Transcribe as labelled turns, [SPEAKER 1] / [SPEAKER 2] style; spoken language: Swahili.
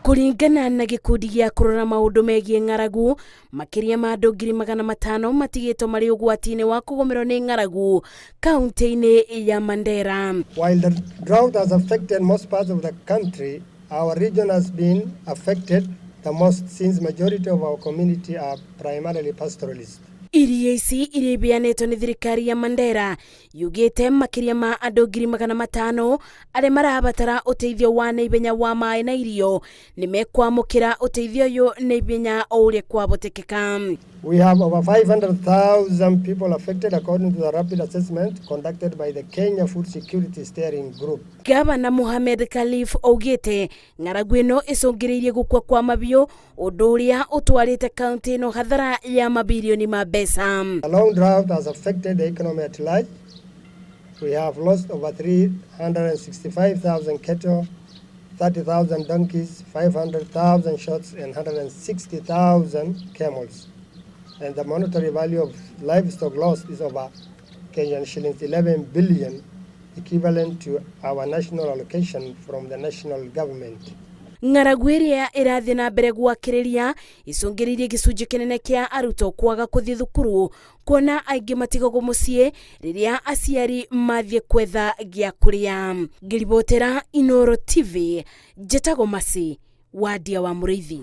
[SPEAKER 1] Kũringana na gĩkundi gĩa kũrora maũndũ megiĩ ng'aragu, makĩria ma andũ 500,000 matigĩtwo marĩ ũgwati-inĩ wa kũgũmĩrwo nĩ ng'aragu kaunti-inĩ ya Mandera.
[SPEAKER 2] While the drought has affected most parts of the country, our region has been affected the most since majority of our community are primarily pastoralists.
[SPEAKER 1] Irio ici iria ibeanĩtwo nĩ thirikari ya Mandera yugĩte makĩria ma andũ 500,000 arĩa marabatara ũteithio wa naihenya wa maĩ na irio nĩ mekwamũkĩra ũteithio ũyũ naihenya o ũrĩa kwahotekeka.
[SPEAKER 2] We have over 500,000 people affected according to the rapid assessment conducted by the Kenya Food Security Steering Group.
[SPEAKER 1] Gavana Mohamed Khalif augĩte ng'aragu ĩno ĩcũngĩrĩirie gũkua kwa mabiũ, ũndũ ũrĩa ũtwarĩte kaunti ĩno hathara ya mabilioni ma mbeca.
[SPEAKER 2] The long drought has affected the economy at large. We have lost over 365,000 cattle, 30,000 donkeys, 500,000 shots and 160,000 camels. And the monetary value of livestock lost is over Kenyan shillings 11 billion, equivalent to our national allocation from the national government.
[SPEAKER 1] Ng'aragu ĩrĩa ĩrathiĩ na mbere gwakĩrĩria icũngĩrĩirie gĩcunjĩ kĩnene kĩa arutwo kwaga gũthiĩ thukuru, kuona aingĩ matigagwo mũciĩ rĩrĩa aciari mathiĩ kwetha gĩa kũrĩa. Ngĩribotera Inooro TV, njĩtagwo Masi wa Ndia wa Mũrĩithi.